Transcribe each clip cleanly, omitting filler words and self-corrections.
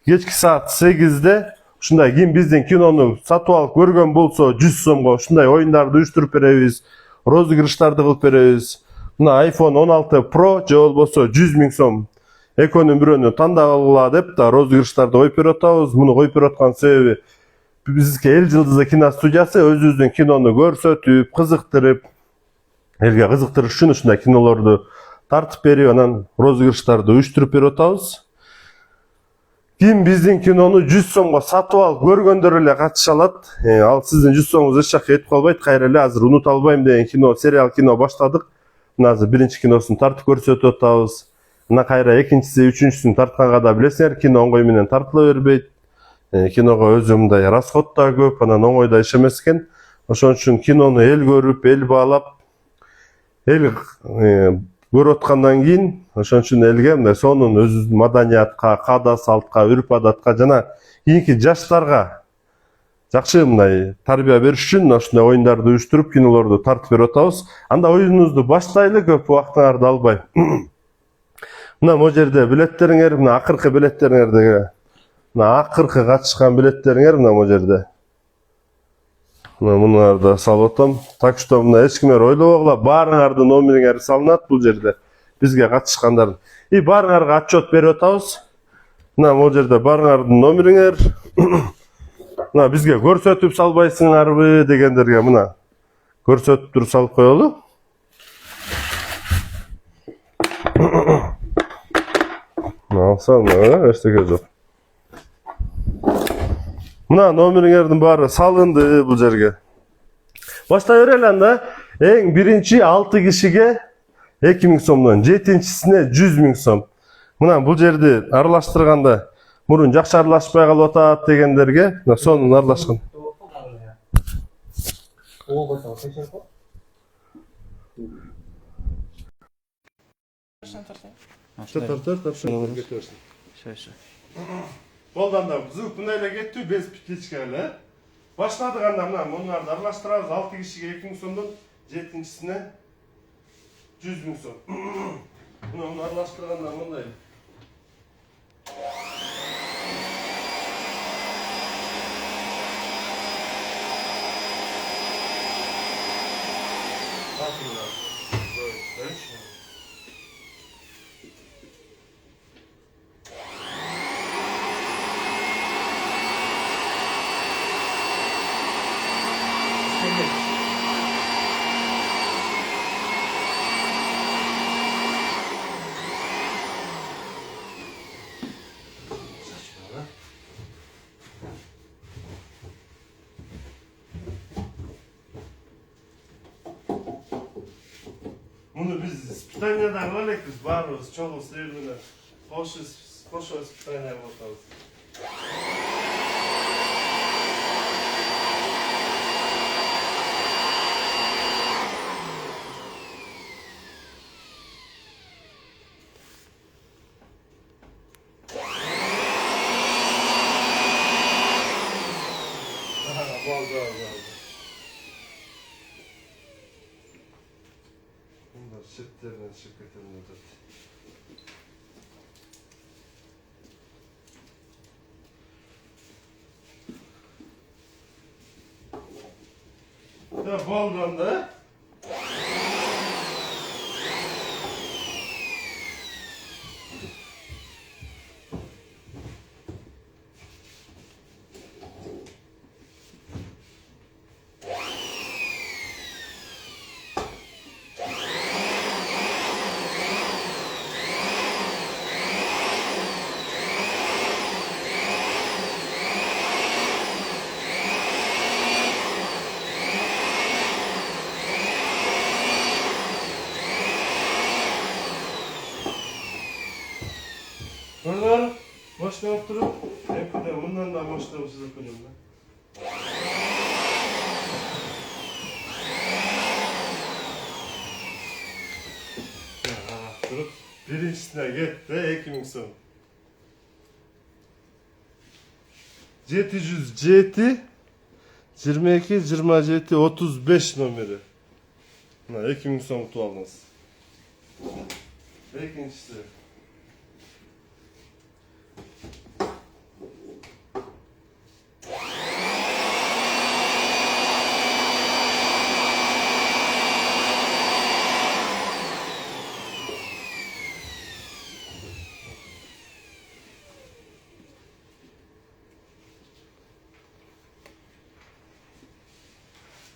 kechki saat 8'de ушундай ким биздин кинону сатып алып көргөн болсо 100 сомго ушундай оюндарды уюштуруп беребиз, розыгрыштарды кылып беребиз. Мына iPhone 16 Pro же болбосо 100 000 сом экөөнүн бирөөнү тандап алгыла деп да розыгрыштарды коюп берип атабыз. Муну коюп берип аткан себеби бизге Эл Жылдызы киностудиясы өзүбүздүн кинону көрсөтүп, кызыктырып, элге кызыктырыш үчүн ушундай кинолорду тартып берип, анан розыгрыштарды уюштуруп берип атабыз. Ким биздин кинону 100 сомго сатып алып көргөндөр эле катыша алат. Ал сиздин 100 сомуңуз эч жакка кетип калбайт. Кайра эле азыр унута албайм деген кино, сериал кино баштадык. Мына азыр биринчи киносун тартып көрсөтүп атабыз. Мына кайра экинчиси, үчүнчүсүн тартканга да билесиңер, кино оңгой менен тартыла бербейт. Киного өзү мындай расход да көп, анан оңой да иш эмес экен. Ошон үчүн кинону эл көрүп, эл баалап, эл көрүп аткандан кийин, ошон үчүн элге мындай сонун өзүбүздүн маданиятка, каада салтка, үрп адатка жана кийинки жаштарга жакшы мындай тарбия бериш үчүн ушундай оюндарды уюштуруп, кинолорду тартып берип атабыз. Анда оюнубузду баштайлы, көп убактыңарды албай. Мына могу жерде билеттериңер, мына акыркы билеттериңердеги, мына акыркы катышкан билеттериңер мына могу жерде. Мына мунуларды салып атам. Так что мына эч кимер ойлобогула, баарыңардын номериңер салынат бул жерде. Бизге катышкандардын. И баарыңарга отчет берип атабыз. Мына могу жерде баарыңардын номериңер. Мына бизге көрсөтүп салбайсыңарбы дегендерге мына көрсөтүп туруп салып коелу. Мына алсам, эчтеке жок. Мына номериңердин баары салынды бул жерге. Баштай берели анда. Эң биринчи 6 кишиге 2000 сомдон, жетинчисине 100 000 сом. Мына бул жерди аралаштырганда мурун жакшы аралашпай калып атат дегендерге сонун аралашкан. Болдан да звук мындай эле кеттү, без петличка эле. Баштадык анда мына мунуларды аралаштырабыз. 6 кишиге 2000 сомдон, жетинчисине 100 000 сом. Муну аралаштырганда мындай. Муну биз испытаниядан кыла элекпиз, баарыбыз чогуу сыйыр менен кошо испытания кылып атабыз. Bunlar şirketlerden şirketlerden da baldan da Oradan başına oturup hepiden bundan da başlayalım size koyacağım. Durup birincisine gitti 2000 son. 700 GT 22 27 35 numara. Buna 2000 son kutu aldınız. İkincisi.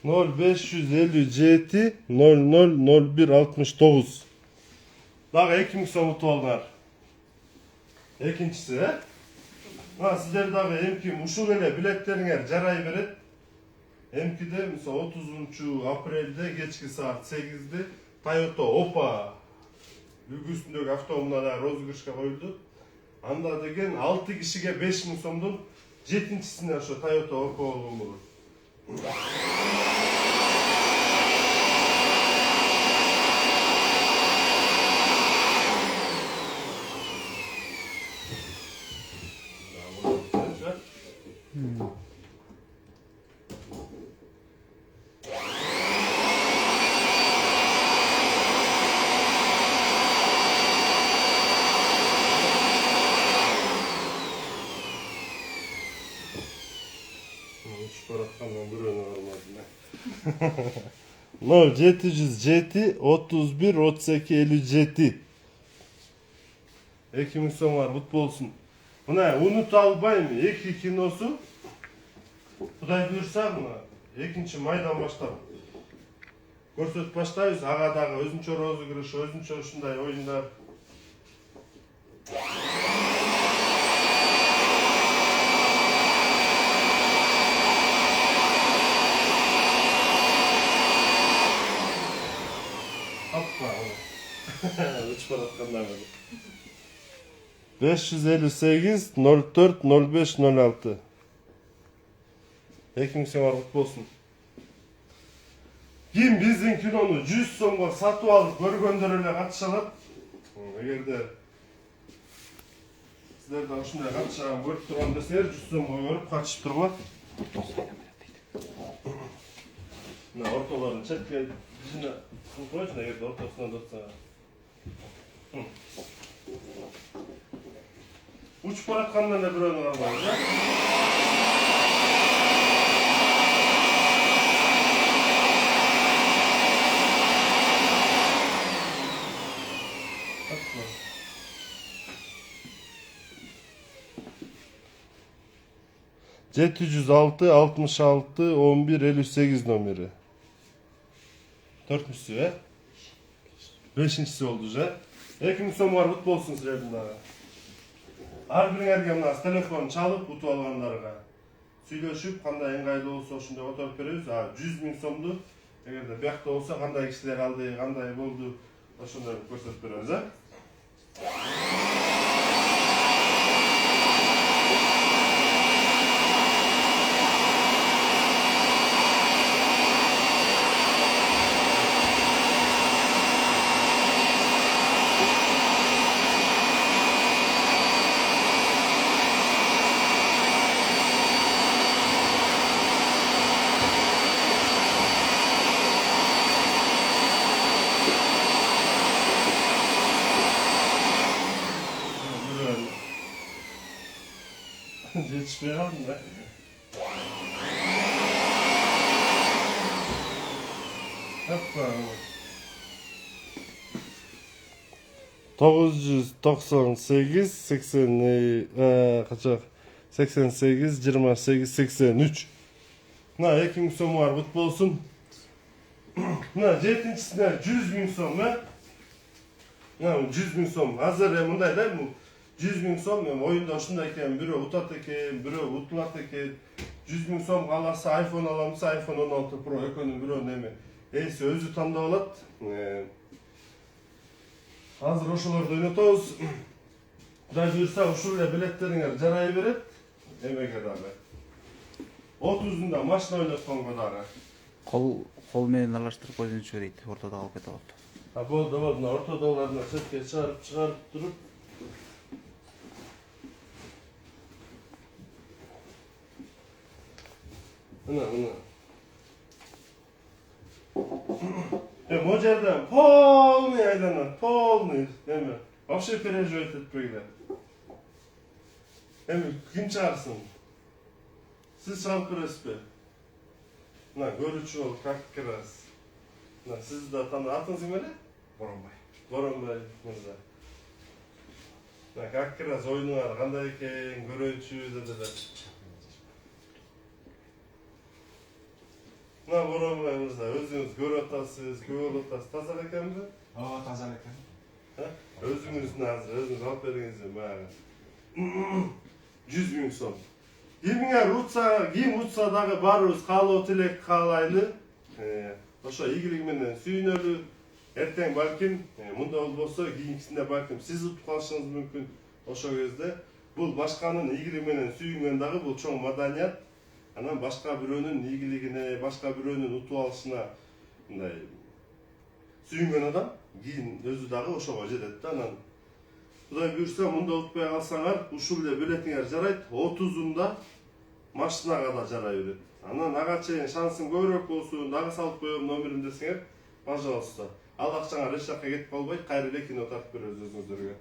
0557 000169. Daha 2 so'm utib oldilar. Ekinchisi, ha sizler daha emki uşul ele biletleringер jaray beret. Emkide misal 30 aprelde geçki saat 8'de Toyota Opa üstündeki avtomobillara rozgırışka koyuldu. Anda degen 6 kişiye 5000 so'mdun 7-sine şu Toyota Opa olgun bulur. No 707 31 32 57. 2000 so'm var, mutlu olsun. Buna unut albayım, 2 kinosu. Kuday buyursa mı? 2. maydan başlap. Ko'rsatib başlayız. Agadağı özünçe rozgırış, özünçe şunday oyunlar. Hoppa. Üç paratkanlar var. 558 04 05 06. 2000 so'm var, mutlu olsun. Kim bizden kinonu 100 so'mga satып alıp görgөндөр эле катышалат. Эгерде силерде ушундай катышкан көрүп турган десеңер 100 so'mга көрүп катышып тургула. Мына ортолорун чекке жина койчу, эгерде ортосунан турса. Учуп бараткандан эле бирөөнү кармайбыз, а? C106 66 11 58 numara. 4'müsü ve 5'incisi oldu ja. 2000 so'm var, mutlu olsun sizlerden daha. Har biringерге мына telefon çalıp utub alganlarga süйлöşüp kanday ыңгайлуу болсо ошондой отуруп беребиз. 100 000 so'mду эгерде биякта болсо кандай кишилер алды, кандай болду ошондой көрсөтүп беребиз, а? Yetişmeye kaldım da. Hoppa. 998 80 kaçak 88 28 83. Na 2000 so'm var, mutlu olsun. Na 7'incisine 100 000 so'm ha. Na 100 000 so'm. Hazır ya bunday değil mi? 100 000 so'm oyunda ошондайken biri utat eken, biri utulat eken. 100 000 so'm kalasa iPhone alamız, iPhone 16 Pro ekönün biri neme. Eysi özü tandap alat. Hazır oşolordu oynatабыз. Kuday buyursa uşul ele biletleringер jaray beret. Emege dagы. 30'unda maşina oynatkanga dagы. Kol menен аралаштырып койгончу дейт, ортодо калып кетип калыптыр. Болду, мына ортодогуларына четке чыгарып туруп. Мына. О жерден полный айланат, полный. Эми вообще переживать этпегиле. Эми ким чыгарсын? Siz чыгарып бересизби? Мына көрүүчү болуп как раз. Мына сиз да атыңыз эмне? Боронбай. Боронбай мырза. Мына как раз оюнуңар кандай экен, көрүүчү деди. Mına Boranbayımızda özünüz görüp atasız, köp atasız, taza ekenmi? Таза экен. Özünüz nazır, özünüz alıp beriңizdir bana. 100 000 so'm. Кимге рутса, ким утса дагы барыбыз каалоо тилек каалайлы. Ошо ийгилиги менен сүйүнөлү. Эртең балким мында болбосо кийинкисинде балким сиз утуп калышыңыз мүмкүн. Ошо кезде бул башканын ийгилиги менен сүйүнгөн дагы бул чоң маданият. Анан башка бирөөнүн ийгилигине, башка бирөөнүн утуп алышына мындай сүйүнгөн адам кийин өзү дагы ошого жетет да. Анан Кудай буйрса мында утпай калсаңар, ушул эле билетиңер жарайт, 30-унда машинага да жарай берет. Анан ага чейин шансың көбүрөөк болсун, дагы салып коем номерин десеңер, пожалуйста. Ал акчаңар эч жакка кетип калбай, кайра эле кино тартып беребиз өзүңүздөргө.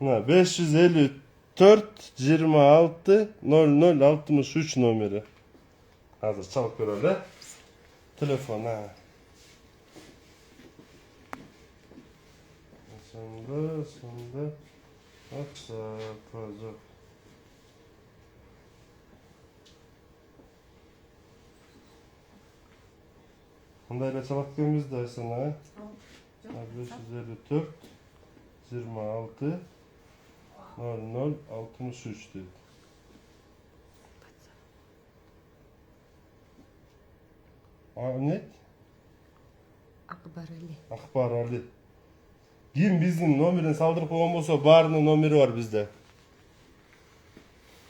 Мына 554 26 0063 номери. Азыр чалып көрөлү. Телефон, Сонда. WhatsApp. Мындай эле чалат көмүз да сана. 554 26 0063 deydi. Ne? Akbar Ali. Kim bizim nomerini saldırıp koygan bolsa barının nomeri var bizde.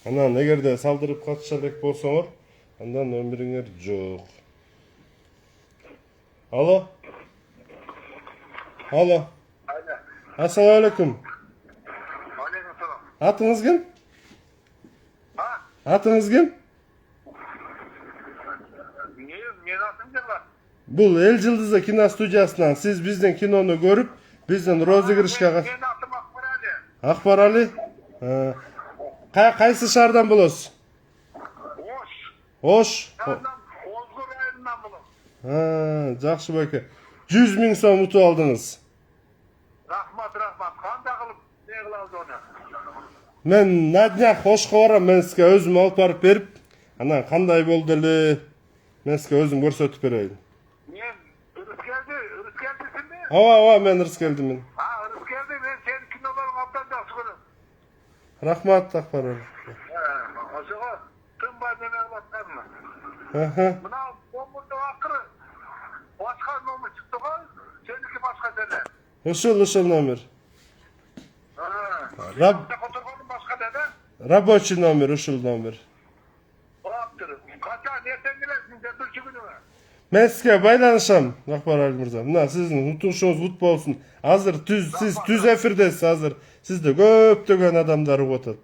Anan eğer de saldırıp kaçacak bolsaňar, andan nomeriňer jok. Alo? Alo? Assalamu alaikum. Aleykümselam. Atınız kim? Ha? Atınız kim? Ne atım var? Bu El Yıldızı kino stüdyasından siz bizden kinonu görüp bizden rozigirişke Ben atım Akbar Ali. Akbar Ali? Kaysı şardan buluz? Hoş. Hoş. Senden Ozgur ayından bulun. Жақсы böke. 100 000 so'm utup aldınız. Rahmat. Kanda kılıp ne kılavuz onu? Men Nadya hoşqa baram, men sizge özüm alıp barıp berip, anan kanday boldu ele, men sizge özüm görsetip bereyim. Men Rızkeldisin mi? Ava, men Rızkeldim men. Ha, Rızkeldi, ben senin kinoların aptan jakşı görüm. Rahmat Akbar Ali. Oşoğa tüm bademel batlarına. Buna bomburda akırı. Başka nomu çıktı koy, seninki başka dede. Uşul nomer. Rab. Oturganın başka dede. Рабочий номер, ушул номер. Bıraktır. Kaça, nereden gelirsin, döndürçü günü mü? Men sizge baylanışam, Akbar Ali Mırza. Mına sizin utuşuňuz gut bolsun. Hazır siz tüz efirdesiz hazır. Sizde köptögen adamlar otat.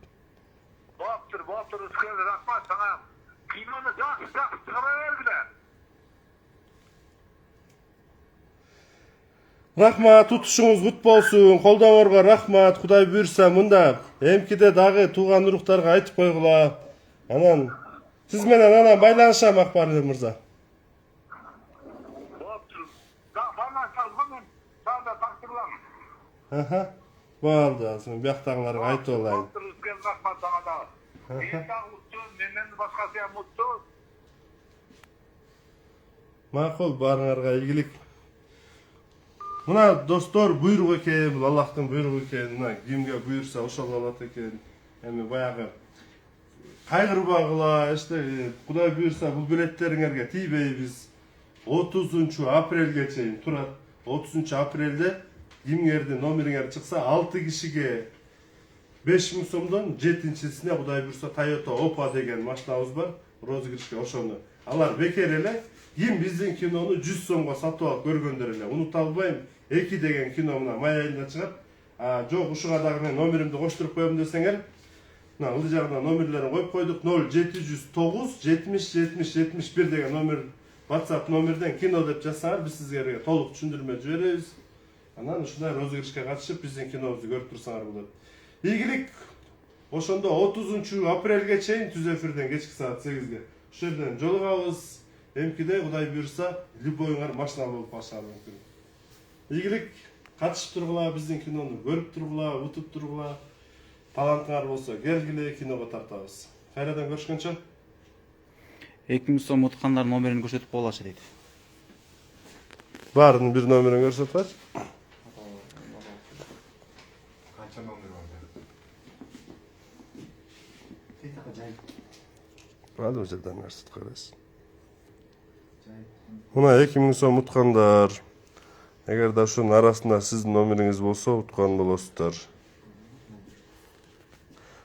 Baptır, Rızkeldi, rahmat sana. Kinonu jakşı çıkara verdiler. Rahmat, tutuşuňuz gut bolsun. Koldaňorga rahmat. Kuday buyursa munda emkide dagы tuğan uruktarga aytyp koýgula. Anan siz menen anan baylanışam Akbar Ali Mırza. Baptır. Bana çalmanın, sağda taktırlan. Boldu, azın biýakdagylaryň aýtyp olaýyn. Baptır, Rızkeldi, rahmat sana da. Ben de mutlu, menden başkasıya mutlu. Makul, barıňarga iýgilik. Muna dostlar buyruk eken, bul Allah'tan buyruk eken, muna kimge buyursa oşol bolat eken. Emi bayağı kaygırbagıla, işte Kuday buyursa bu biletleringерге тийбейбиz. 30 aprelge çeyin turat. 30 aprelde kimgerde nomeriňer çıksa 6 kişige 5 000 so'mdan 7-sine Kuday buyursa Toyota Opel degen maşinabız bar. Rozigirişke oşonu. Alar beker ele. Kim bizden kinonu 100 so'mga satıp alıp görgönдөр ele. Unuta albayım. 2 degen kino muna may ayında çıkıp, jok uşuğa dagы men nomerimdi koşturup koyum deseňer, muna ıldy jagına nomerlerini koyup koyduk. 0709 70 70 71 degen nomer WhatsApp номерден кино деп жазсаңар, биз сизге толук түшүндүрмө жиберебиз. Анан ушундай розыгрышка катышып биздин кинобузду көрүп турсаңар болот. Ийгилик. Ошондо 30 апрелге чейин түз эфирден кечки саат 8ге. Ошол жерден жолугабыз. Эмкиде Кудай буйрса, любойуңар машина болуп калышы мүмкүн. Ийгилик. Катышып тургула, биздин кинону көрүп тургула, утуп тургула. Талантыңар болсо келгиле, киного тартабыз. Кайрадан көрүшкөнчө. 2000 сом уткандар номерин көрсөтүп коелачы дейт. Баарынын бир номерин көрсөтүп атчы. Канча номер бар? Алып жерден көрсөтүп коебуз. Мына 2000 сом уткандар. Эгер да ушунун арасында сиздин номериңиз болсо, уткан болосуздар.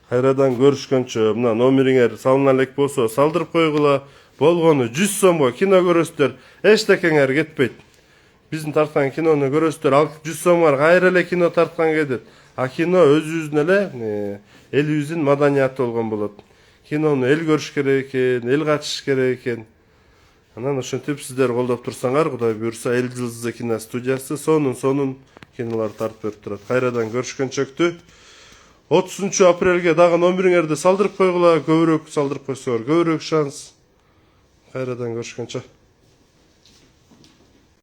Кайрадан көрүшкөнчө, мына номериңер салына элек болсо, салдырып койгула. Болгону 100 сомго кино көрөсүздөр. Эчтекеңер кетпейт. Биздин тарткан кинону көрөсүздөр. Ал 100 сомго кайра эле кино тарткан кетет. А кино өзүбүздүн эле элибиздин маданияты болгон болот. Кинону эл көрүш керек экен, эл катышыш керек экен. Анан ошентип сиздер колдоп турсаңар, Кудай буйрса, Эл Жылдызы кино студиясы сонун кинолор тартып берип турат. Кайрадан көрүшкөнчөктү. 30 апрелге дагы номериңерди салдырып койгула, көбүрөөк салдырып койсоңор, көбүрөөк шанс. Кайрадан көрүшкөнчө.